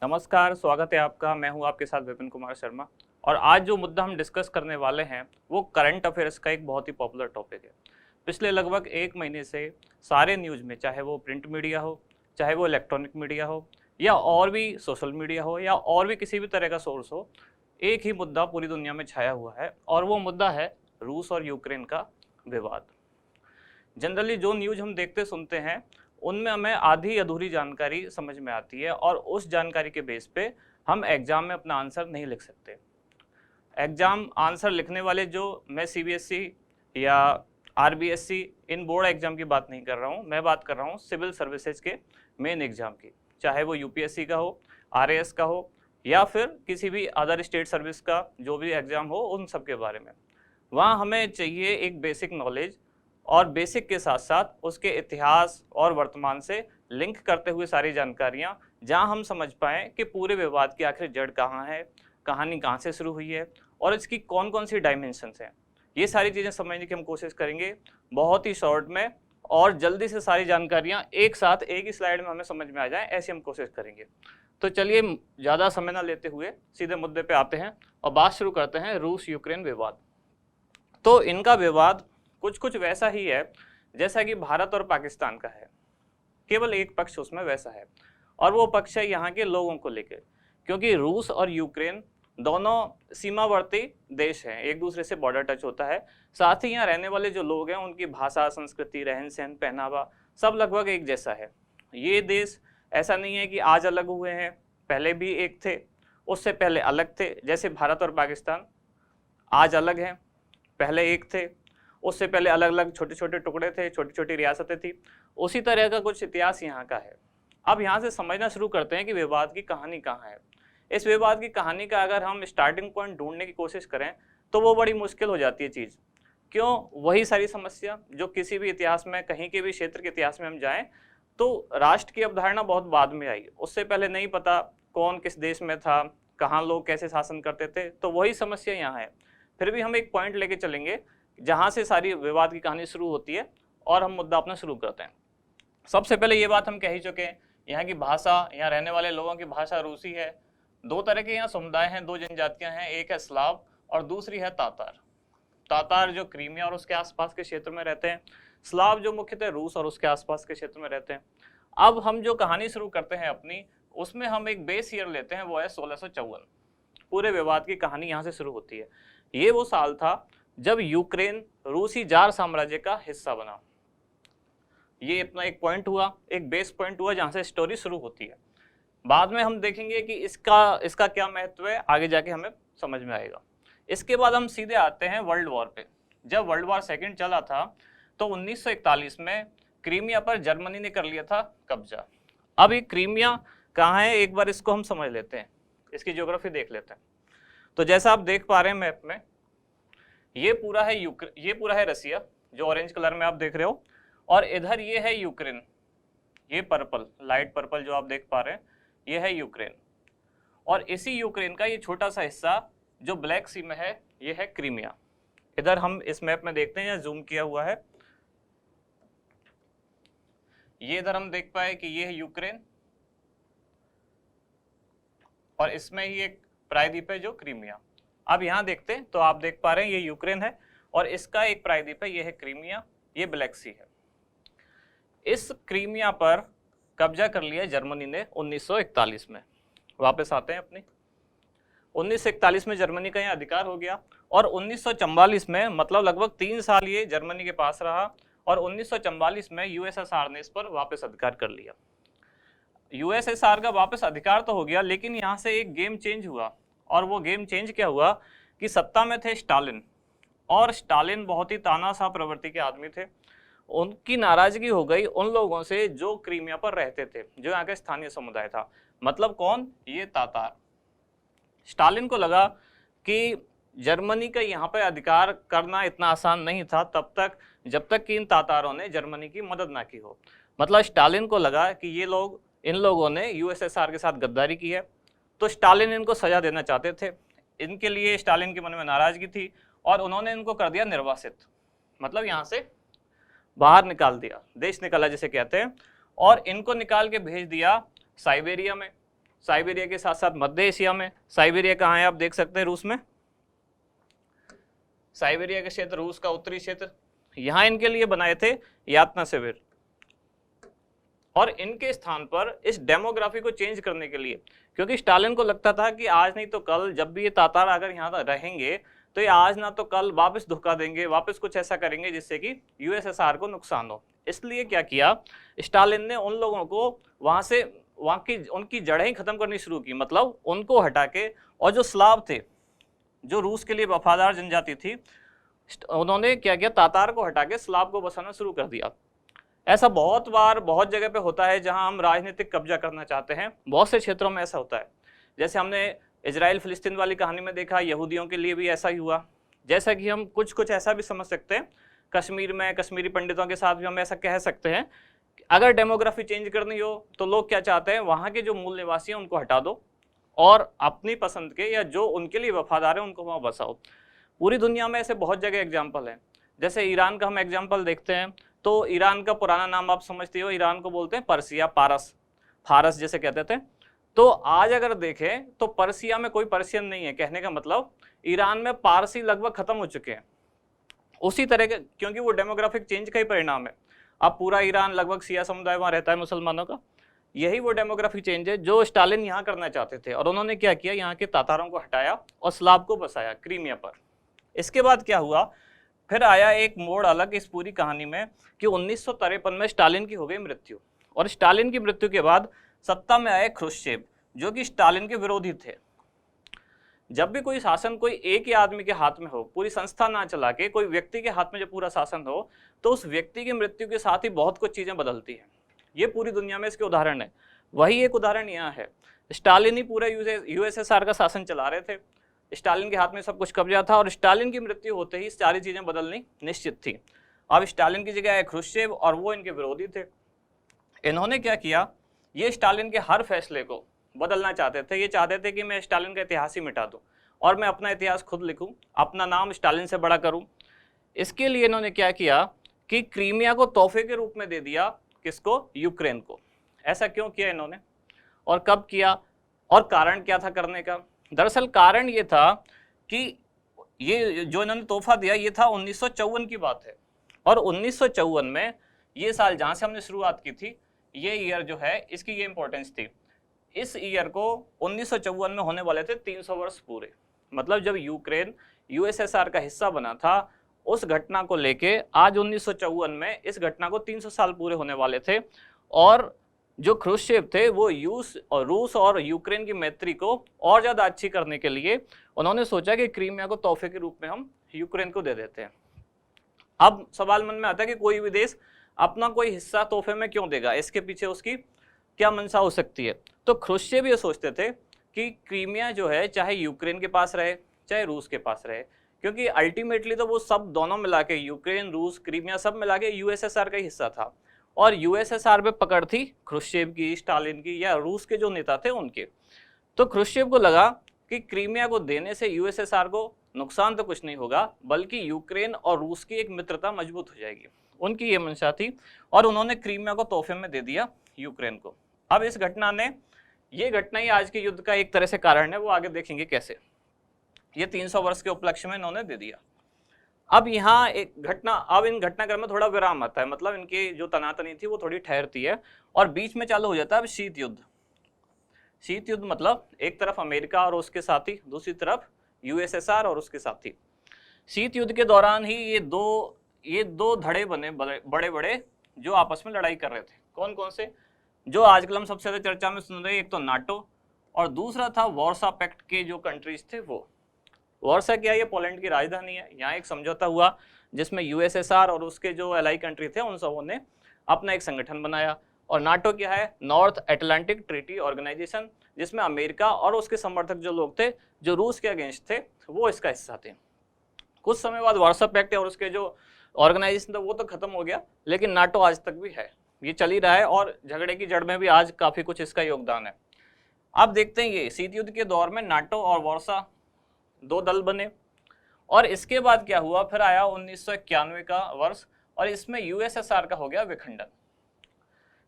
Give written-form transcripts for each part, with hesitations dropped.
नमस्कार, स्वागत है आपका। मैं हूं आपके साथ विपिन कुमार शर्मा। और आज जो मुद्दा हम डिस्कस करने वाले हैं वो करंट अफेयर्स का एक बहुत ही पॉपुलर टॉपिक है। पिछले लगभग एक महीने से सारे न्यूज़ में, चाहे वो प्रिंट मीडिया हो, चाहे वो इलेक्ट्रॉनिक मीडिया हो, या और भी सोशल मीडिया हो, या और भी किसी भी तरह का सोर्स हो, एक ही मुद्दा पूरी दुनिया में छाया हुआ है और वो मुद्दा है रूस और यूक्रेन का विवाद। जनरली जो न्यूज़ हम देखते सुनते हैं उनमें हमें आधी अधूरी जानकारी समझ में आती है और उस जानकारी के बेस पे हम एग्ज़ाम में अपना आंसर नहीं लिख सकते। एग्ज़ाम आंसर लिखने वाले, जो मैं सीबीएसई या आरबीएससी इन बोर्ड एग्ज़ाम की बात नहीं कर रहा हूँ, मैं बात कर रहा हूँ सिविल सर्विसेज के मेन एग्ज़ाम की, चाहे वो यूपीएससी का हो, आरएएस का हो, या फिर किसी भी अदर स्टेट सर्विस का जो भी एग्ज़ाम हो, उन सब के बारे में। वहाँ हमें चाहिए एक बेसिक नॉलेज, और बेसिक के साथ साथ उसके इतिहास और वर्तमान से लिंक करते हुए सारी जानकारियाँ, जहाँ हम समझ पाएँ कि पूरे विवाद की आखिर जड़ कहाँ है, कहानी कहाँ से शुरू हुई है और इसकी कौन कौन सी डायमेंशंस हैं। ये सारी चीज़ें समझने की हम कोशिश करेंगे बहुत ही शॉर्ट में, और जल्दी से सारी जानकारियाँ एक साथ एक ही स्लाइड में हमें समझ में आ जाएँ, ऐसी हम कोशिश करेंगे। तो चलिए ज़्यादा समय ना लेते हुए सीधे मुद्दे पे आते हैं और बात शुरू करते हैं रूस यूक्रेन विवाद। तो इनका विवाद कुछ कुछ वैसा ही है जैसा कि भारत और पाकिस्तान का है, केवल एक पक्ष उसमें वैसा है, और वो पक्ष है यहाँ के लोगों को लेकर। क्योंकि रूस और यूक्रेन दोनों सीमावर्ती देश हैं, एक दूसरे से बॉर्डर टच होता है। साथ ही यहाँ रहने वाले जो लोग हैं उनकी भाषा, संस्कृति, रहन सहन, पहनावा सब लगभग एक जैसा है। ये देश ऐसा नहीं है कि आज अलग हुए हैं, पहले भी एक थे, उससे पहले अलग थे। जैसे भारत और पाकिस्तान आज अलग हैं, पहले एक थे, उससे पहले अलग अलग छोटे छोटे टुकड़े थे, छोटी छोटी रियासतें थी। उसी तरह का कुछ इतिहास यहाँ का है। अब यहाँ से समझना शुरू करते हैं कि विवाद की कहानी कहाँ है। इस विवाद की कहानी का अगर हम स्टार्टिंग पॉइंट ढूंढने की कोशिश करें तो वो बड़ी मुश्किल हो जाती है चीज़। क्यों? वही सारी समस्या जो किसी भी इतिहास में, कहीं के भी क्षेत्र के इतिहास में हम जाएं तो राष्ट्र की अवधारणा बहुत बाद में आई। उससे पहले नहीं पता कौन किस देश में था, कहाँ लोग कैसे शासन करते थे, तो वही समस्या यहाँ है। फिर भी हम एक पॉइंट लेके चलेंगे जहाँ से सारी विवाद की कहानी शुरू होती है और हम मुद्दा अपना शुरू करते हैं। सबसे पहले ये बात हम कह ही चुके हैं, यहाँ की भाषा, यहाँ रहने वाले लोगों की भाषा रूसी है। दो तरह के यहाँ समुदाय हैं, दो जनजातियाँ हैं, एक है स्लाव और दूसरी है तातार। तातार जो क्रीमिया और उसके आसपास के क्षेत्र में रहते हैं, स्लाव जो मुख्यतः रूस और उसके आसपास के क्षेत्र में रहते हैं। अब हम जो कहानी शुरू करते हैं अपनी, उसमें हम एक बेस ईयर लेते हैं, वो है 1654। पूरे विवाद की कहानी यहाँ से शुरू होती है। ये वो साल था जब यूक्रेन रूसी जार साम्राज्य का हिस्सा बना। ये अपना एक पॉइंट हुआ, एक बेस पॉइंट हुआ जहाँ से स्टोरी शुरू होती है। बाद में हम देखेंगे कि इसका क्या महत्व है, आगे जाके हमें समझ में आएगा। इसके बाद हम सीधे आते हैं वर्ल्ड वॉर पे। जब वर्ल्ड वॉर सेकेंड चला था तो 1941 में क्रीमिया पर जर्मनी ने कर लिया था कब्जा। अब ये क्रीमिया कहाँ है, एक बार इसको हम समझ लेते हैं, इसकी ज्योग्राफी देख लेते हैं। तो जैसा आप देख पा रहे हैं मैप में, ये पूरा है रसिया, जो ऑरेंज कलर में आप देख रहे हो, और इधर ये है यूक्रेन, ये पर्पल, लाइट पर्पल जो आप देख पा रहे हैं, ये है यूक्रेन। और इसी यूक्रेन का ये छोटा सा हिस्सा जो ब्लैक सी में है, ये है क्रीमिया। इधर हम इस मैप में देखते हैं, यहाँ जूम किया हुआ है, ये इधर हम देख पाए कि ये है यूक्रेन, और इसमें ही एक प्रायद्वीप है जो क्रीमिया। अब यहाँ देखते हैं तो आप देख पा रहे हैं ये यूक्रेन है और इसका एक प्रायद्वीप है, ये है क्रीमिया, ये ब्लैक सी है। इस क्रीमिया पर कब्जा कर लिया जर्मनी ने 1941 में। वापस आते हैं अपनी, 1941 में जर्मनी का यहाँ अधिकार हो गया, और 1944 में, मतलब लगभग 3 साल ये जर्मनी के पास रहा, और 1944 में यूएसएसआर ने इस पर वापस अधिकार कर लिया। यूएसएसआर का वापस अधिकार तो हो गया, लेकिन यहाँ से एक गेम चेंज हुआ। और वो गेम चेंज क्या हुआ कि सत्ता में थे स्टालिन, और स्टालिन बहुत ही तानाशाह प्रवृत्ति के आदमी थे। उनकी नाराजगी हो गई उन लोगों से जो क्रीमिया पर रहते थे, जो यहाँ का स्थानीय समुदाय था। मतलब कौन? ये तातार। स्टालिन को लगा कि जर्मनी का यहाँ पर अधिकार करना इतना आसान नहीं था तब तक, जब तक कि इन तातारों ने जर्मनी की मदद ना की हो। मतलब स्टालिन को लगा कि ये लोग, इन लोगों ने यूएसएसआर के साथ गद्दारी की है, तो स्टालिन इनको सजा देना चाहते थे। इनके लिए स्टालिन के मन में नाराजगी थी और उन्होंने इनको कर दिया निर्वासित, मतलब यहाँ से बाहर निकाल दिया, देश निकाला जिसे कहते हैं। और इनको निकाल के भेज दिया साइबेरिया में। साइबेरिया के साथ साथ मध्य एशिया में। साइबेरिया कहाँ है आप देख सकते हैं, रूस में। साइबेरिया का क्षेत्र, रूस का उत्तरी क्षेत्र, यहाँ इनके लिए बनाए थे यातना शिविर। और इनके स्थान पर इस डेमोग्राफी को चेंज करने के लिए, क्योंकि स्टालिन को लगता था कि आज नहीं तो कल जब भी ये तातार अगर यहाँ रहेंगे तो ये आज ना तो कल वापस धोखा देंगे, वापस कुछ ऐसा करेंगे जिससे कि यूएसएसआर को नुकसान हो। इसलिए क्या किया स्टालिन ने, उन लोगों को वहाँ की उनकी जड़ें ही खत्म करनी शुरू की, मतलब उनको हटा के, और जो स्लाव थे, जो रूस के लिए वफादार जनजाति थी, उन्होंने क्या किया, तातार को हटा के स्लाव को बसाना शुरू कर दिया। ऐसा बहुत बार बहुत जगह पे होता है जहां हम राजनीतिक कब्जा करना चाहते हैं, बहुत से क्षेत्रों में ऐसा होता है। जैसे हमने इजराइल फिलिस्तीन वाली कहानी में देखा, यहूदियों के लिए भी ऐसा ही हुआ। जैसा कि हम कुछ ऐसा भी समझ सकते हैं, कश्मीर में कश्मीरी पंडितों के साथ भी हम ऐसा कह सकते हैं, अगर डेमोग्राफी चेंज करनी हो तो लोग क्या चाहते हैं, वहाँ के जो मूल निवासी हैं उनको हटा दो और अपनी पसंद के या जो उनके लिए वफादार है उनको वहाँ बसाओ। पूरी दुनिया में ऐसे बहुत जगह एग्जाम्पल हैं। जैसे ईरान का हम एग्जाम्पल देखते हैं तो ईरान का पुराना नाम आप समझते हो, ईरान को बोलते हैं पर्सिया, पारस, फारस जैसे कहते थे। तो आज अगर देखें तो पर्सिया में कोई पर्शियन नहीं है, कहने का मतलब ईरान में पारसी लगभग खत्म हो चुके हैं। उसी तरह के, क्योंकि वो डेमोग्राफिक चेंज का ही परिणाम है। अब पूरा ईरान लगभग शिया समुदाय वहाँ रहता है मुसलमानों का, यही वो डेमोग्राफिक चेंज है जो स्टालिन यहाँ करना चाहते थे। और उन्होंने क्या किया, यहाँ के तातारों को हटाया और स्लाव को बसाया क्रीमिया पर। इसके बाद क्या हुआ, फिर आया एक मोड़ अलग इस पूरी कहानी में कि 1953 में स्टालिन की हो गई मृत्यु। और स्टालिन की मृत्यु के बाद सत्ता में आए ख्रुश्चेव, जो कि स्टालिन के विरोधी थे। जब भी कोई शासन कोई एक ही आदमी के हाथ में हो, पूरी संस्था ना चला के कोई व्यक्ति के हाथ में जब पूरा शासन हो, तो उस व्यक्ति की मृत्यु के साथ ही बहुत कुछ चीजें बदलती हैं। ये पूरी दुनिया में इसके उदाहरण है। वही एक उदाहरण यहाँ है। स्टालिन ही पूरा यूएसएसआर का शासन चला रहे थे, स्टालिन के हाथ में सब कुछ कब्जा था, और स्टालिन की मृत्यु होते ही सारी चीजें बदलनी निश्चित थी। अब स्टालिन की जगह आए ख्रुश्चेव और वो इनके विरोधी थे। इन्होंने क्या किया, ये स्टालिन के हर फैसले को बदलना चाहते थे। ये चाहते थे कि मैं स्टालिन का इतिहास ही मिटा दूं और मैं अपना इतिहास खुद लिखूं, अपना नाम स्टालिन से बड़ा करूं। इसके लिए इन्होंने क्या किया कि क्रीमिया को तोहफे के रूप में दे दिया, किसको, यूक्रेन को। ऐसा क्यों किया इन्होंने और कब किया और कारण क्या था करने का? दरअसल कारण ये था कि ये जो इन्होंने तोहफा दिया ये था 1954 की बात है, और 1954 में ये साल जहाँ से हमने शुरुआत की थी, ये ईयर जो है इसकी ये इंपॉर्टेंस थी। इस ईयर को 1954 में होने वाले थे 300 वर्ष पूरे। मतलब जब यूक्रेन यूएसएसआर का हिस्सा बना था, उस घटना को लेके आज 1954 में इस घटना को 300 साल पूरे होने वाले थे। और जो ख्रुश्चेव थे वो रूस और यूक्रेन की मैत्री को और ज़्यादा अच्छी करने के लिए उन्होंने सोचा कि क्रीमिया को तोहफे के रूप में हम यूक्रेन को दे देते हैं। अब सवाल मन में आता है कि कोई भी देश अपना कोई हिस्सा तोहफे में क्यों देगा, इसके पीछे उसकी क्या मंशा हो सकती है? तो ख्रुश्चेव ये सोचते थे कि क्रीमिया जो है चाहे यूक्रेन के पास रहे चाहे रूस के पास रहे, क्योंकि अल्टीमेटली तो वो सब दोनों मिला के, यूक्रेन, रूस, क्रीमिया सब मिला के यूएसएसआर का हिस्सा था। और यूएसएसआर पे पकड़ थी ख्रुश्चेव की, स्टालिन की या रूस के जो नेता थे उनके। तो ख्रुश्चेव को लगा कि क्रीमिया को देने से यूएसएसआर को नुकसान तो कुछ नहीं होगा, बल्कि यूक्रेन और रूस की एक मित्रता मजबूत हो जाएगी। उनकी ये मंशा थी और उन्होंने क्रीमिया को तोहफे में दे दिया यूक्रेन को। अब इस घटना ने, ये घटना ही आज के युद्ध का एक तरह से कारण है, वो आगे देखेंगे कैसे। ये 300 वर्ष के उपलक्ष्य में इन्होंने दे दिया। अब यहाँ एक घटना, अब इन घटनाक्रम में थोड़ा विराम आता है, मतलब इनकी जो तनातनी थी वो थोड़ी ठहरती है और बीच में चालू हो जाता है अब शीत युद्ध। शीत युद्ध मतलब एक तरफ अमेरिका और उसके साथी, दूसरी तरफ यूएसएसआर और उसके साथी। शीत युद्ध के दौरान ही ये दो धड़े बने बड़े बड़े जो आपस में लड़ाई कर रहे थे। कौन कौन से? जो आजकल हम सबसे ज्यादा चर्चा में सुन रहे हैं, एक तो नाटो और दूसरा था वार्सा पैक्ट के जो कंट्रीज थे वो। वार्सा क्या है? ये पोलैंड की राजधानी है। यहाँ एक समझौता हुआ जिसमें यूएसएसआर और उसके जो एलाई कंट्री थे उन सबों ने अपना एक संगठन बनाया। और नाटो क्या है? नॉर्थ अटलांटिक ट्रीटी ऑर्गेनाइजेशन, जिसमें अमेरिका और उसके समर्थक जो लोग थे जो रूस के अगेंस्ट थे वो इसका हिस्सा थे। कुछ समय बाद वार्सा पैक्ट और उसके जो ऑर्गेनाइजेशन था वो तो खत्म हो गया, लेकिन नाटो आज तक भी है, ये चल ही रहा है और झगड़े की जड़ में भी आज काफी कुछ इसका योगदान है। अब देखते हैं ये शीत युद्ध के दौर में नाटो और वार्सा दो दल बने। और इसके बाद क्या हुआ, फिर आया 1991 का वर्ष और इसमें यूएसएसआर का हो गया विखंडन।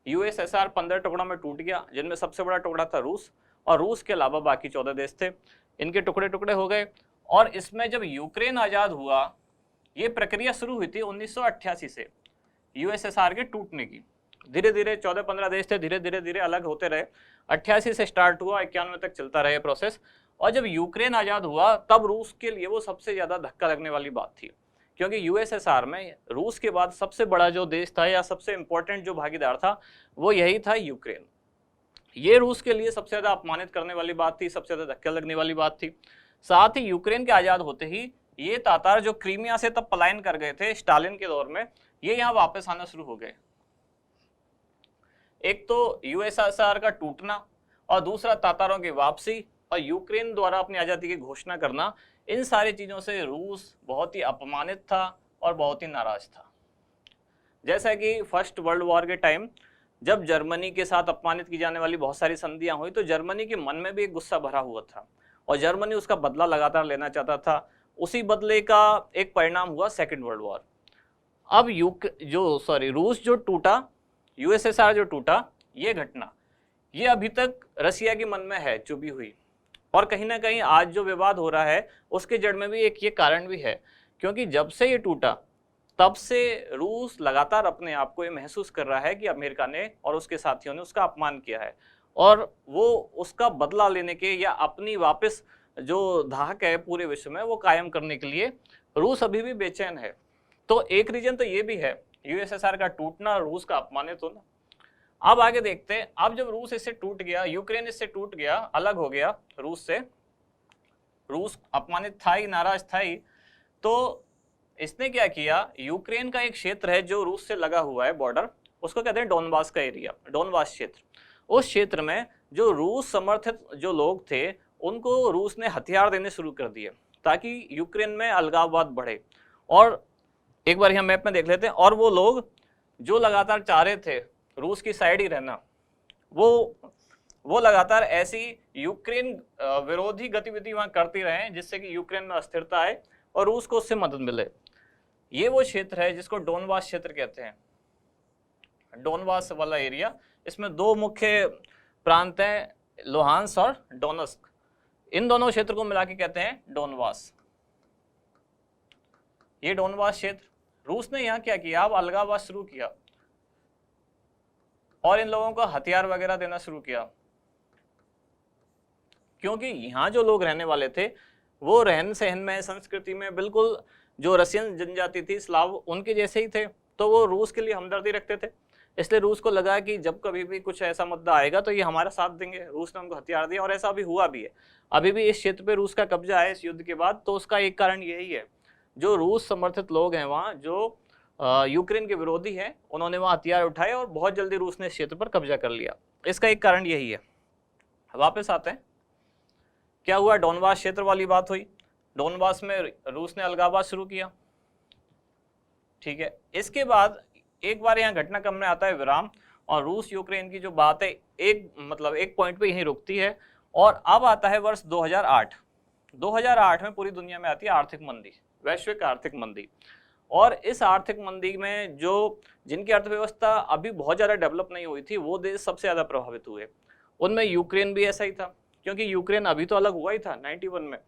यूएसएसआर 15 टुकड़ों में टूट गया, जिनमें सबसे बड़ा टुकड़ा था रूस और रूस के अलावा बाकी 14 देश थे, इनके टुकड़े टुकड़े हो गए। और इसमें जब यूक्रेन आज़ाद हुआ, ये प्रक्रिया शुरू हुई थी 1988 से यूएसएसआर के टूटने की। धीरे धीरे 14-15 देश थे, धीरे धीरे धीरे अलग होते रहे। 88 से स्टार्ट हुआ, 91 तक चलता रहा प्रोसेस। और जब यूक्रेन आज़ाद हुआ तब रूस के लिए वो सबसे ज़्यादा धक्का लगने वाली बात थी, क्योंकि यूएसएसआर में रूस के बाद सबसे बड़ा जो देश था या सबसे इम्पोर्टेंट जो भागीदार था वो यही था यूक्रेन। ये रूस के लिए सबसे ज़्यादा अपमानित करने वाली बात थी, सबसे ज़्यादा धक्का लगने वाली बात थी। साथ ही यूक्रेन के आज़ाद होते ही ये तातार जो क्रीमिया से तब पलायन कर गए थे स्टालिन के दौर में, ये यहाँ वापस आना शुरू हो गए। एक तो यूएसएसआर का टूटना और दूसरा तातारों की वापसी और यूक्रेन द्वारा अपनी आज़ादी की घोषणा करना, इन सारी चीज़ों से रूस बहुत ही अपमानित था और बहुत ही नाराज था। जैसा कि फर्स्ट वर्ल्ड वॉर के टाइम जब जर्मनी के साथ अपमानित की जाने वाली बहुत सारी संधियां हुई तो जर्मनी के मन में भी एक गुस्सा भरा हुआ था और जर्मनी उसका बदला लगातार लेना चाहता था। उसी बदले का एक परिणाम हुआ सेकेंड वर्ल्ड वॉर। अब रूस जो टूटा, यूएसएसआर जो टूटा, ये घटना ये अभी तक रसिया के मन में है चुभी हुई। और कहीं ना कहीं आज जो विवाद हो रहा है उसके जड़ में भी एक ये कारण भी है, क्योंकि जब से ये टूटा तब से रूस लगातार अपने आप को ये महसूस कर रहा है कि अमेरिका ने और उसके साथियों ने उसका अपमान किया है और वो उसका बदला लेने के या अपनी वापस जो धाक है पूरे विश्व में वो कायम करने के लिए रूस अभी भी बेचैन है। तो एक रीजन तो ये भी है यूएसएसआर का टूटना, रूस का अपमानित होना। अब आगे देखते हैं, अब जब रूस इससे टूट गया, यूक्रेन इससे टूट गया, अलग हो गया रूस से, रूस अपमानित था ही, नाराज था ही, तो इसने क्या किया, यूक्रेन का एक क्षेत्र है जो रूस से लगा हुआ है बॉर्डर, उसको कहते हैं डोनबास का एरिया, डोनबास क्षेत्र। उस क्षेत्र में जो रूस समर्थित जो लोग थे उनको रूस ने हथियार देने शुरू कर दिए ताकि यूक्रेन में अलगाववाद बढ़े। और एक बार यहाँ मैप में देख लेते हैं, और वो लोग जो लगातार चाह रहे थे रूस की साइड ही रहना, वो लगातार ऐसी यूक्रेन विरोधी गतिविधि वहाँ करती रहे जिससे कि यूक्रेन में अस्थिरता आए और रूस को उससे मदद मिले। ये वो क्षेत्र है जिसको डोनबास क्षेत्र कहते हैं, डोनबास वाला एरिया। इसमें दो मुख्य प्रांत हैं, लुहांस और डोनेस्क। इन दोनों क्षेत्र को मिला के कहते हैं डोनबास। ये डोनबास क्षेत्र, रूस ने यहाँ क्या किया, अब अलगाववाद शुरू किया और इन लोगों को हथियार वगैरह देना शुरू किया, क्योंकि यहाँ जो लोग रहने वाले थे वो रहन सहन में, संस्कृति में बिल्कुल जो रशियन जनजाति थी, स्लाव, उनके जैसे ही थे। तो वो रूस के लिए हमदर्दी रखते थे, इसलिए रूस को लगा कि जब कभी भी कुछ ऐसा मुद्दा आएगा तो ये हमारा साथ देंगे। रूस ने उनको हथियार दिया और ऐसा अभी हुआ भी है। अभी भी इस क्षेत्र पे रूस का कब्जा है इस युद्ध के बाद। तो उसका एक कारण यही है, जो रूस समर्थित लोग हैं वहाँ, जो यूक्रेन के विरोधी हैं, उन्होंने वहाँ हथियार उठाए और बहुत जल्दी रूस ने इस क्षेत्र पर कब्जा कर लिया। इसका एक कारण यही है। वापस आते हैं, क्या हुआ, डोनबास क्षेत्र वाली बात हुई, डोनबास में रूस ने अलगाववाद शुरू किया, ठीक है। इसके बाद एक बार यहाँ घटनाक्रम में आता है विराम और रूस यूक्रेन की जो बात है एक पॉइंट पे यहीं रुकती है। और अब आता है वर्ष 2008। 2008 में पूरी दुनिया में आती है आर्थिक मंदी, वैश्विक आर्थिक मंदी। और इस आर्थिक मंदी में जिनकी अर्थव्यवस्था अभी बहुत ज़्यादा डेवलप नहीं हुई थी वो देश सबसे ज़्यादा प्रभावित हुए। उनमें यूक्रेन भी ऐसा ही था, क्योंकि यूक्रेन अभी तो अलग हुआ ही था 91 में,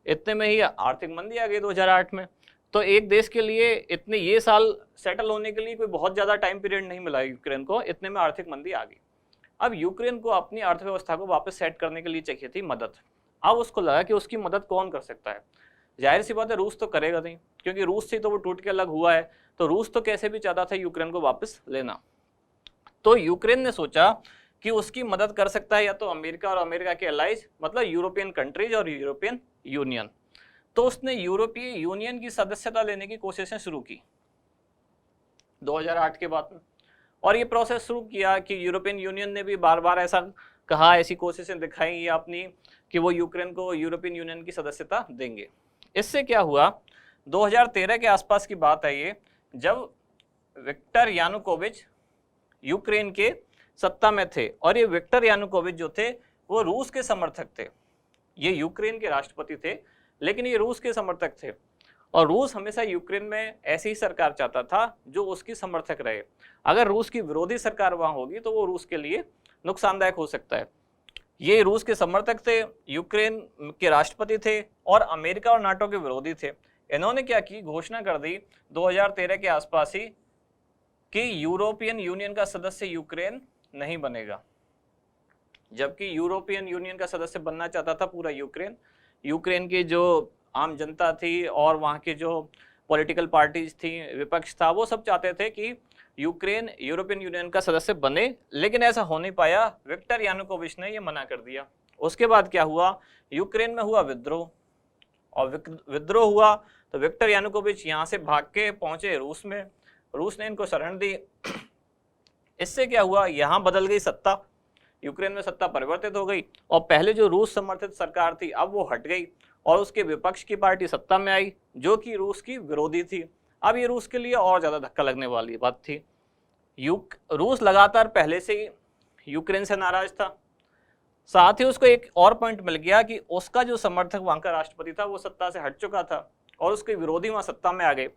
इतने में ही आर्थिक मंदी आ गई 2008 में। तो एक देश के लिए इतने ये साल सेटल होने के लिए कोई बहुत ज़्यादा टाइम पीरियड नहीं मिला यूक्रेन को, इतने में आर्थिक मंदी आ गई। अब यूक्रेन को अपनी अर्थव्यवस्था को वापस सेट करने के लिए चाहिए थी मदद। अब उसको लगा कि उसकी मदद कौन कर सकता है। जाहिर सी बात है रूस तो करेगा नहीं, क्योंकि रूस से तो वो टूट के अलग हुआ है। तो रूस तो कैसे भी चाहता था यूक्रेन को वापस लेना। तो यूक्रेन ने सोचा कि उसकी मदद कर सकता है या तो अमेरिका और अमेरिका के अलाइज, मतलब यूरोपियन कंट्रीज और यूरोपियन यूनियन। तो उसने यूरोपीय यूनियन की सदस्यता लेने की कोशिशें शुरू की 2008 के बाद में। और ये प्रोसेस शुरू किया कि यूरोपियन यूनियन ने भी बार बार ऐसा कहा, ऐसी कोशिशें दिखाई अपनी कि वो यूक्रेन को यूरोपियन यूनियन की सदस्यता देंगे। इससे क्या हुआ, 2013 के आसपास की बात है ये, जब विक्टर यानुकोविच यूक्रेन के सत्ता में थे। और ये विक्टर यानुकोविच जो थे वो रूस के समर्थक थे। ये यूक्रेन के राष्ट्रपति थे लेकिन ये रूस के समर्थक थे। और रूस हमेशा यूक्रेन में ऐसी ही सरकार चाहता था जो उसकी समर्थक रहे। अगर रूस की विरोधी सरकार वहाँ होगी तो वो रूस के लिए नुकसानदायक हो सकता है। ये रूस के समर्थक थे, यूक्रेन के राष्ट्रपति थे और अमेरिका और नाटो के विरोधी थे। इन्होंने क्या की, घोषणा कर दी 2013 के आसपास ही कि यूरोपियन यूनियन का सदस्य यूक्रेन नहीं बनेगा। जबकि यूरोपियन यूनियन का सदस्य बनना चाहता था पूरा यूक्रेन। यूक्रेन की जो आम जनता थी और वहाँ की जो पॉलिटिकल पार्टीज थी, विपक्ष था, वो सब चाहते थे कि यूक्रेन यूरोपियन यूनियन का सदस्य बने, लेकिन ऐसा हो नहीं पाया। विक्टर यानुकोविच ने ये मना कर दिया। उसके बाद क्या हुआ, यूक्रेन में हुआ विद्रोह, और विद्रोह हुआ तो विक्टर यानुकोविच यहाँ से भाग के पहुंचे रूस में। रूस ने इनको शरण दी। इससे क्या हुआ, यहाँ बदल गई सत्ता, यूक्रेन में सत्ता परिवर्तित हो गई और पहले जो रूस समर्थित सरकार थी अब वो हट गई और उसके विपक्ष की पार्टी सत्ता में आई जो कि रूस की विरोधी थी। अब ये रूस के लिए और ज़्यादा धक्का लगने वाली बात थी। रूस लगातार पहले से ही यूक्रेन से नाराज था। साथ ही उसको एक और पॉइंट मिल गया कि उसका जो समर्थक वहाँ का राष्ट्रपति था वो सत्ता से हट चुका था और उसके विरोधी वहाँ सत्ता में आ गए।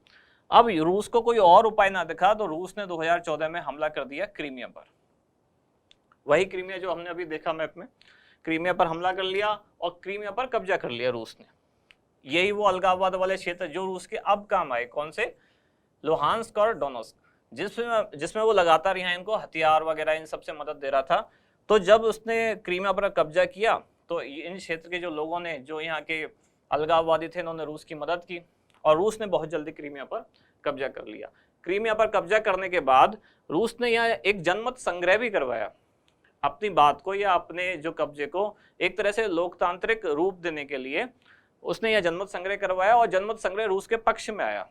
अब रूस को कोई और उपाय ना दिखा तो रूस ने 2014 में हमला कर दिया क्रीमिया पर। वही क्रीमिया जो हमने अभी देखा मैप में, क्रीमिया पर हमला कर लिया और क्रीमिया पर कब्जा कर लिया रूस ने। यही वो अलगाववाद वाले क्षेत्र जो रूस के अब काम आए, कौन से, लुहांस्क और डोनेट्स्क, जिसमें वो लगातार यहाँ इनको हथियार वगैरह इन सबसे मदद दे रहा था। तो जब उसने क्रीमिया पर कब्जा किया तो इन क्षेत्र के जो लोगों ने, जो यहाँ के अलगाववादी थे, इन्होंने रूस की मदद की और रूस ने बहुत जल्दी क्रीमिया पर कब्जा कर लिया। क्रीमिया पर कब्जा करने के बाद रूस ने यहाँ एक जनमत संग्रह भी करवाया, अपनी बात को या अपने जो कब्जे को एक तरह से लोकतांत्रिक रूप देने के लिए उसने यह जनमत संग्रह करवाया और जनमत संग्रह रूस के पक्ष में आया।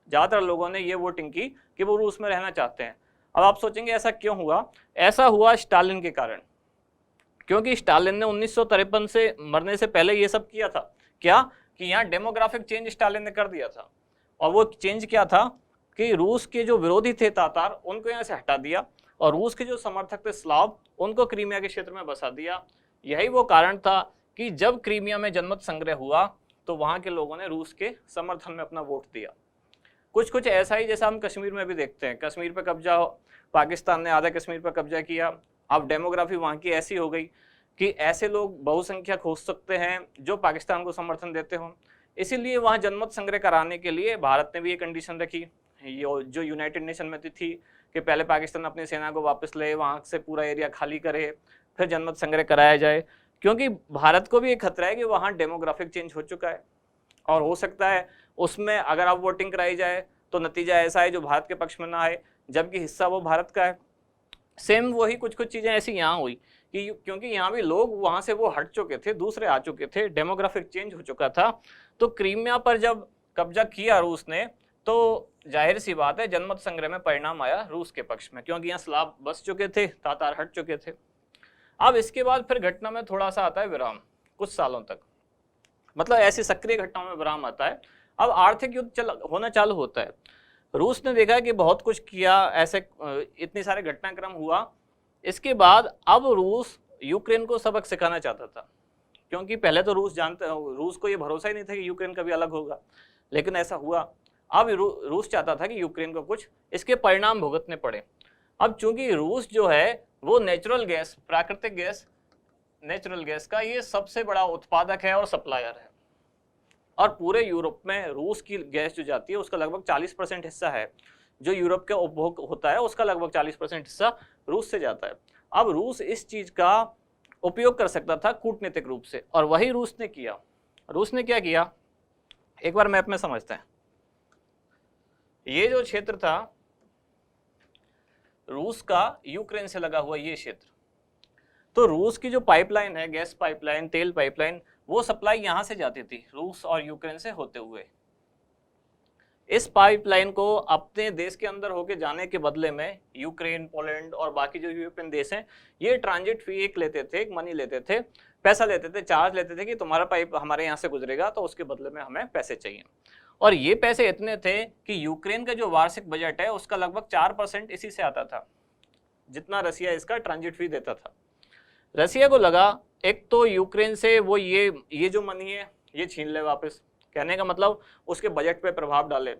ज़्यादातर लोगों ने ये वोटिंग की कि वो रूस में रहना चाहते हैं। अब आप सोचेंगे ऐसा क्यों हुआ? ऐसा हुआ स्टालिन के कारण, क्योंकि स्टालिन ने 1953 से मरने से पहले ये सब किया था। क्या कि यहाँ डेमोग्राफिक चेंज स्टालिन ने कर दिया था, और वो चेंज क्या था कि रूस के जो विरोधी थे तातार, उनको यहाँ से हटा दिया और रूस के जो समर्थक थे स्लाव, उनको क्रीमिया के क्षेत्र में बसा दिया। यही वो कारण था कि जब क्रीमिया में जनमत संग्रह हुआ तो वहाँ के लोगों ने रूस के समर्थन में अपना वोट दिया। कुछ ऐसा ही जैसा हम कश्मीर में भी देखते हैं। कश्मीर पर कब्जा, पाकिस्तान ने आधा कश्मीर पर कब्जा किया। अब डेमोग्राफी वहाँ की ऐसी हो गई कि ऐसे लोग बहुसंख्यक हो सकते हैं जो पाकिस्तान को समर्थन देते हों। इसीलिए वहाँ जनमत संग्रह कराने के लिए भारत ने भी ये कंडीशन रखी, जो यूनाइटेड नेशन में थी कि पहले पाकिस्तान अपनी सेना को वापस ले, वहाँ से पूरा एरिया खाली करे, फिर जनमत संग्रह कराया जाए। क्योंकि भारत को भी एक खतरा है कि वहाँ डेमोग्राफिक चेंज हो चुका है और हो सकता है उसमें अगर अब वोटिंग कराई जाए तो नतीजा ऐसा है जो भारत के पक्ष में ना आए, जबकि हिस्सा वो भारत का है। सेम वही कुछ चीज़ें ऐसी यहाँ हुई कि क्योंकि यहाँ भी लोग वहाँ से वो हट चुके थे, दूसरे आ चुके थे, डेमोग्राफिक चेंज हो चुका था। तो क्रीमिया पर जब कब्जा किया रूस ने तो जाहिर सी बात है जनमत संग्रह में परिणाम आया रूस के पक्ष में, क्योंकि यहाँ स्लाव बस चुके थे, तातार हट चुके थे। अब इसके बाद फिर घटना में थोड़ा सा आता है विराम, कुछ सालों तक, मतलब ऐसी सक्रिय घटनाओं में विराम आता है। अब आर्थिक युद्ध होना चालू होता है। रूस ने देखा कि बहुत कुछ किया, ऐसे इतने सारे घटनाक्रम हुआ। इसके बाद अब रूस यूक्रेन को सबक सिखाना चाहता था, क्योंकि पहले तो रूस को ये भरोसा ही नहीं था कि यूक्रेन कभी अलग होगा, लेकिन ऐसा हुआ। अब रूस चाहता था कि यूक्रेन को कुछ इसके परिणाम भुगतने पड़े। अब चूंकि रूस जो है वो नेचुरल गैस, प्राकृतिक गैस, नेचुरल गैस का ये सबसे बड़ा उत्पादक है और सप्लायर है, और पूरे यूरोप में रूस की गैस जो जाती है उसका लगभग 40% हिस्सा है, जो यूरोप के उपभोग होता है उसका लगभग 40% हिस्सा रूस से जाता है। अब रूस इस चीज का उपयोग कर सकता था कूटनीतिक रूप से, और वही रूस ने किया। रूस ने क्या किया, एक बार मैप में समझते हैं। ये जो क्षेत्र था रूस का, यूक्रेन से लगा हुआ ये क्षेत्र, तो रूस की जो पाइपलाइन है, गैस पाइपलाइन, तेल पाइपलाइन, वो सप्लाई यहां से जाती थी रूस और यूक्रेन से होते हुए। इस पाइपलाइन को अपने देश के अंदर होके जाने के बदले में यूक्रेन, पोलैंड और बाकी जो यूरोपियन देश हैं, ये ट्रांजिट फी एक लेते थे, एक मनी लेते थे, पैसा लेते थे, चार्ज लेते थे कि तुम्हारा पाइप हमारे यहाँ से गुजरेगा तो उसके बदले में हमें पैसे चाहिए। और ये पैसे इतने थे कि यूक्रेन का जो वार्षिक बजट है उसका लगभग 4% इसी से आता था, जितना रसिया इसका ट्रांजिट फी देता था। रसिया को लगा एक तो यूक्रेन से वो ये जो मनी है ये छीन ले वापस, कहने का मतलब उसके बजट पे प्रभाव डाले,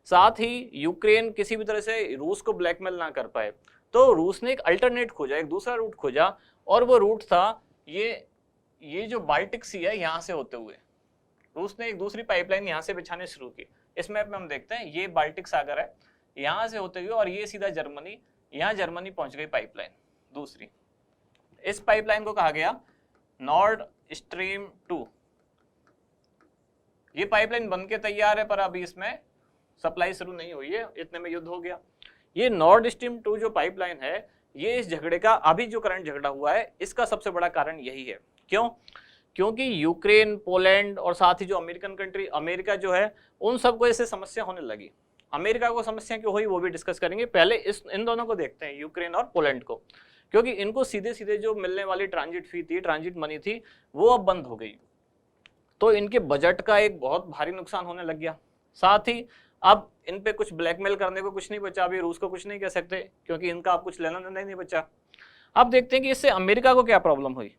साथ ही यूक्रेन किसी भी तरह से रूस को ब्लैकमेल ना कर पाए। तो रूस ने एक अल्टरनेट खोजा, एक दूसरा रूट खोजा, और वो रूट था ये जो बाल्टिक सी है यहाँ से होते हुए रूस ने एक दूसरी पाइपलाइन यहाँ से बिछाने शुरू की। इस मैप में हम देखते हैं ये बाल्टिक सागर है, यहाँ से होते हुए और ये सीधा जर्मनी, यहाँ जर्मनी पहुंच गई पाइपलाइन दूसरी। इस पाइपलाइन को कहा गया नॉर्ड स्ट्रीम 2। ये पाइपलाइन बन के तैयार है पर अभी इसमें सप्लाई शुरू नहीं हुई है, इतने में युद्ध हो गया। ये नॉर्ड स्ट्रीम 2 जो पाइपलाइन है, ये इस झगड़े का अभी जो करंट झगड़ा हुआ है इसका सबसे बड़ा कारण यही है। क्यों? क्योंकि यूक्रेन, पोलैंड और साथ ही जो अमेरिकन कंट्री, अमेरिका जो है, उन सबको इससे समस्या होने लगी। अमेरिका को समस्या क्यों हुई वो भी डिस्कस करेंगे। पहले इन दोनों को देखते हैं, यूक्रेन और पोलैंड को, क्योंकि इनको सीधे सीधे जो मिलने वाली ट्रांजिट फी थी, ट्रांजिट मनी थी, वो अब बंद हो गई। तो इनके बजट का एक बहुत भारी नुकसान होने लग गया। साथ ही अब इन पे कुछ ब्लैकमेल करने को कुछ नहीं बचा। अभी रूस को कुछ नहीं कह सकते क्योंकि इनका अब कुछ लेना देना नहीं बचा। अब देखते हैं कि इससे अमेरिका को क्या प्रॉब्लम हुई।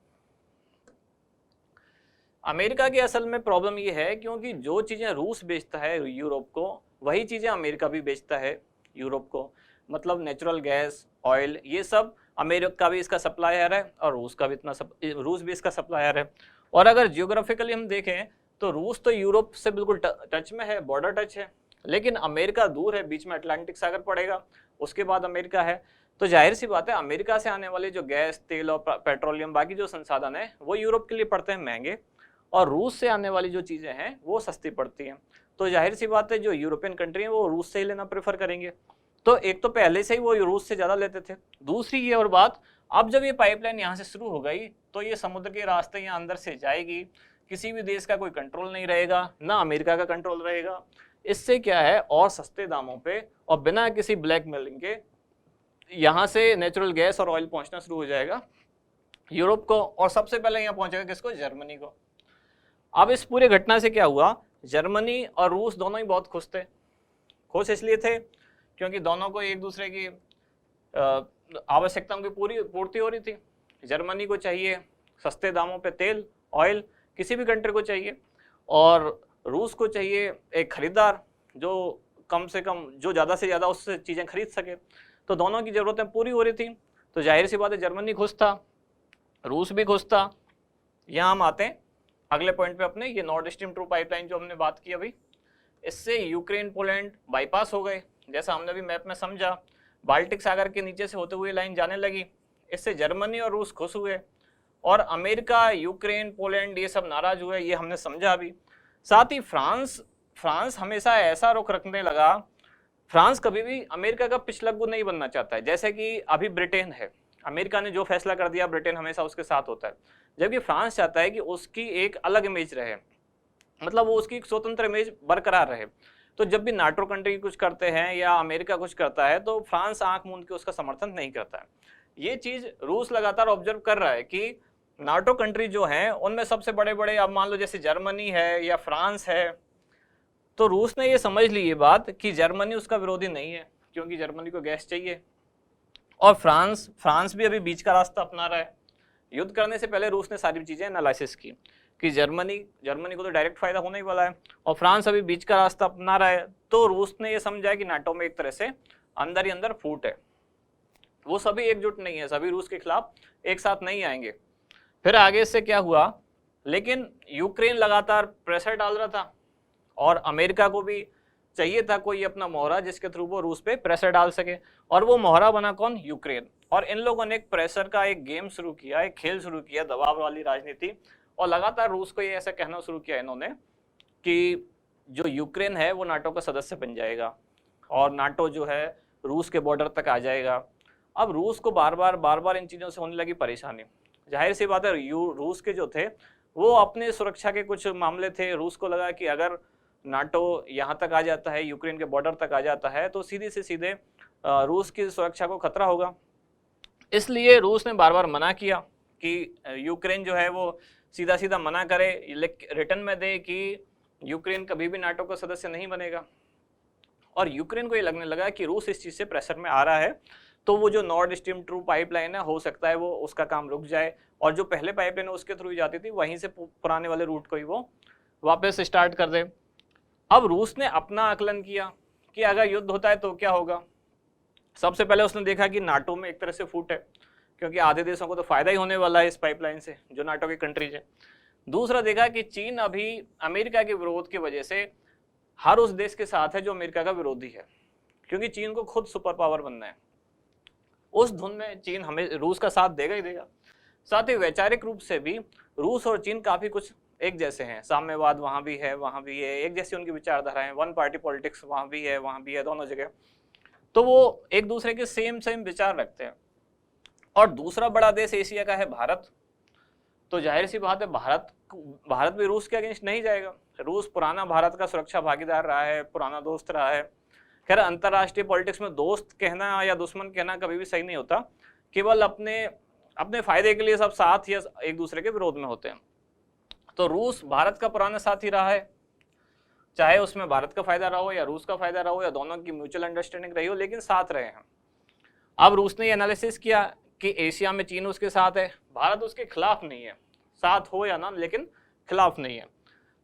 अमेरिका की असल में प्रॉब्लम ये है क्योंकि जो चीजें रूस बेचता है यूरोप को, वही चीजें अमेरिका भी बेचता है यूरोप को। मतलब नेचुरल गैस, ऑयल, ये सब अमेरिका भी इसका सप्लायर है और रूस का भी रूस भी इसका सप्लायर है। और अगर जियोग्राफिकली हम देखें तो रूस तो यूरोप से बिल्कुल टच में है, बॉर्डर टच है, लेकिन अमेरिका दूर है, बीच में अटलांटिक सागर पड़ेगा, उसके बाद अमेरिका है। तो जाहिर सी बात है अमेरिका से आने वाले जो गैस, तेल और पेट्रोलियम, बाकी जो संसाधन है वो यूरोप के लिए पड़ते हैं महंगे, और रूस से आने वाली जो चीज़ें हैं वो सस्ती पड़ती हैं। तो जाहिर सी बात है जो यूरोपियन कंट्री है वो रूस से ही लेना प्रेफर करेंगे। तो एक तो पहले से ही वो रूस से ज़्यादा लेते थे। दूसरी ये और बात, अब जब ये पाइपलाइन यहाँ से शुरू हो गई तो ये समुद्र के रास्ते यहाँ अंदर से जाएगी, किसी भी देश का कोई कंट्रोल नहीं रहेगा, ना अमेरिका का कंट्रोल रहेगा। इससे क्या है, और सस्ते दामों पे और बिना किसी ब्लैकमेलिंग के यहाँ से नेचुरल गैस और ऑयल पहुँचना शुरू हो जाएगा यूरोप को, और सबसे पहले यहाँ पहुँचेगा किसको? जर्मनी को। अब इस पूरे घटना से क्या हुआ, जर्मनी और रूस दोनों ही बहुत खुश थे। खुश इसलिए थे क्योंकि दोनों को एक दूसरे की आवश्यकताओं की पूर्ति हो रही थी। जर्मनी को चाहिए सस्ते दामों पे तेल, ऑयल, किसी भी कंट्री को चाहिए, और रूस को चाहिए एक खरीदार जो कम से कम, जो ज़्यादा से ज़्यादा उससे चीज़ें खरीद सके। तो दोनों की ज़रूरतें पूरी हो रही थी। तो जाहिर सी बात है जर्मनी खुश था, रूस भी खुश था। यहाँ हम आते हैं अगले पॉइंट पे अपने, ये नॉर्ड स्ट्रीम 2 पाइपलाइन जो हमने बात की अभी, इससे यूक्रेन, पोलैंड बाईपास हो गए। जैसा हमने अभी मैप में समझा, बाल्टिक सागर के नीचे से होते हुए लाइन जाने लगी। इससे जर्मनी और रूस खुश हुए, और अमेरिका, यूक्रेन, पोलैंड ये सब नाराज हुए, ये हमने समझा अभी। साथ ही फ्रांस हमेशा ऐसा रुख रखने लगा, फ्रांस कभी भी अमेरिका का पिछलग्गू नहीं बनना चाहता है। जैसे कि अभी ब्रिटेन है, अमेरिका ने जो फैसला कर दिया ब्रिटेन हमेशा उसके साथ होता है, जबकि फ्रांस चाहता है कि उसकी एक अलग इमेज रहे, मतलब वो उसकी एक स्वतंत्र इमेज बरकरार रहे। तो जब भी नाटो कंट्री कुछ करते हैं या अमेरिका कुछ करता है तो फ्रांस आंख मूंद के उसका समर्थन नहीं करता है। ये चीज़ रूस लगातार ऑब्जर्व कर रहा है कि नाटो कंट्री जो हैं उनमें सबसे बड़े बड़े, अब मान लो जैसे जर्मनी है या फ्रांस है, तो रूस ने ये समझ ली ये बात कि जर्मनी उसका विरोधी नहीं है क्योंकि जर्मनी को गैस चाहिए, और फ्रांस भी अभी बीच का रास्ता अपना रहा है। युद्ध करने से पहले रूस ने सारी चीज़ें एनालिसिस की कि जर्मनी को तो डायरेक्ट फायदा होने ही वाला है, और फ्रांस अभी बीच का रास्ता अपना रहा है। तो रूस ने ये समझा कि नाटो में एक तरह से अंदर ही अंदर फूट है, वो सभी एकजुट नहीं है, सभी रूस के खिलाफ एक साथ नहीं आएंगे। फिर आगे से क्या हुआ, लेकिन यूक्रेन लगातार प्रेशर डाल रहा था और अमेरिका को भी चाहिए था कोई अपना मोहरा जिसके थ्रू वो रूस पे प्रेशर डाल सके, और वो मोहरा बना कौन? यूक्रेन। और इन लोगों ने एक प्रेशर का एक गेम शुरू किया, एक खेल शुरू किया, दबाव वाली राजनीति, और लगातार रूस को ये ऐसा कहना शुरू किया इन्होंने कि जो यूक्रेन है वो नाटो का सदस्य बन जाएगा और नाटो जो है रूस के बॉर्डर तक आ जाएगा। अब रूस को बार बार इन चीज़ों से होने लगी परेशानी। जाहिर सी बात है रूस के जो थे वो अपने सुरक्षा के कुछ मामले थे। रूस को लगा कि अगर नाटो यहाँ तक आ जाता है, यूक्रेन के बॉर्डर तक आ जाता है, तो सीधे से सीधे रूस की सुरक्षा को खतरा होगा। इसलिए रूस ने बार बार मना किया कि यूक्रेन जो है वो सीधा सीधा मना करे, रिटर्न में दे कि यूक्रेन कभी भी नाटो का सदस्य नहीं बनेगा। और यूक्रेन को ये लगने लगा कि रूस इस चीज़ से प्रेशर में आ रहा है, तो वो जो नॉर्ड स्ट्रीम 2 पाइपलाइन है हो सकता है वो उसका काम रुक जाए, और जो पहले पाइपलाइन उसके थ्रू ही जाती थी वहीं से पुराने वाले रूट को ही वो वापस स्टार्ट कर दे। अब रूस ने अपना आकलन किया कि अगर युद्ध होता है तो क्या होगा। सबसे पहले उसने देखा कि नाटो में एक तरह से फूट है, क्योंकि आधे देशों को तो फायदा ही होने वाला है इस पाइपलाइन से, जो नाटो की कंट्रीज है। दूसरा देखा कि चीन अभी अमेरिका के विरोध की वजह से हर उस देश के साथ है जो अमेरिका का विरोधी है, क्योंकि चीन को खुद सुपर पावर बनना है। उस धुन में चीन हमें रूस का साथ देगा ही देगा। साथ ही वैचारिक रूप से भी रूस और चीन काफी कुछ एक जैसे हैं, साम्यवाद वहां भी है वहां भी है, एक जैसी उनकी विचारधाराएं, वन पार्टी पॉलिटिक्स वहां भी है वहां भी है, दोनों जगह। तो वो एक दूसरे के सेम विचार रखते हैं। और दूसरा बड़ा देश एशिया का है भारत। तो जाहिर सी बात है भारत भी रूस के अगेंस्ट नहीं जाएगा। रूस पुराना भारत का सुरक्षा भागीदार रहा है, पुराना दोस्त रहा है। खैर अंतरराष्ट्रीय पॉलिटिक्स में दोस्त कहना या दुश्मन कहना कभी भी सही नहीं होता, केवल अपने फायदे के लिए सब साथ या एक दूसरे के विरोध में होते हैं। तो रूस भारत का पुराना साथी रहा है, चाहे उसमें भारत का फायदा रहा हो या रूस का फायदा रहा हो या दोनों की म्यूचुअल अंडरस्टैंडिंग रही हो, लेकिन साथ रहे हैं। अब रूस ने एनालिसिस किया कि एशिया में चीन उसके साथ है, भारत उसके खिलाफ नहीं है, साथ हो या ना लेकिन खिलाफ नहीं है।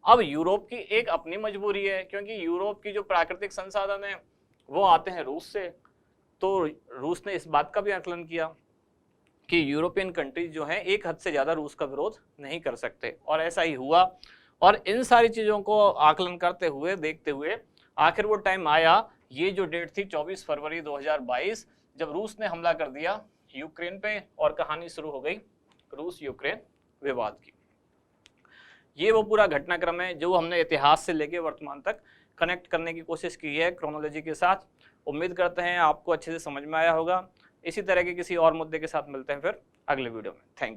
अब यूरोप की एक अपनी मजबूरी है, क्योंकि यूरोप की जो प्राकृतिक संसाधन है वो आते हैं रूस से। तो रूस ने इस बात का भी आकलन किया कि यूरोपियन कंट्रीज जो हैं एक हद से ज्यादा रूस का विरोध नहीं कर सकते, और ऐसा ही हुआ। और इन सारी चीजों को आकलन करते हुए देखते हुए आखिर वो टाइम आया, ये जो डेट थी 24 फरवरी 2022, जब रूस ने हमला कर दिया यूक्रेन पे, और कहानी शुरू हो गई रूस यूक्रेन विवाद की। ये वो पूरा घटनाक्रम है जो हमने इतिहास से लेके वर्तमान तक कनेक्ट करने की कोशिश की है क्रोनोलॉजी के साथ। उम्मीद करते हैं आपको अच्छे से समझ में आया होगा। इसी तरह के किसी और मुद्दे के साथ मिलते हैं फिर अगले वीडियो में। Thank you.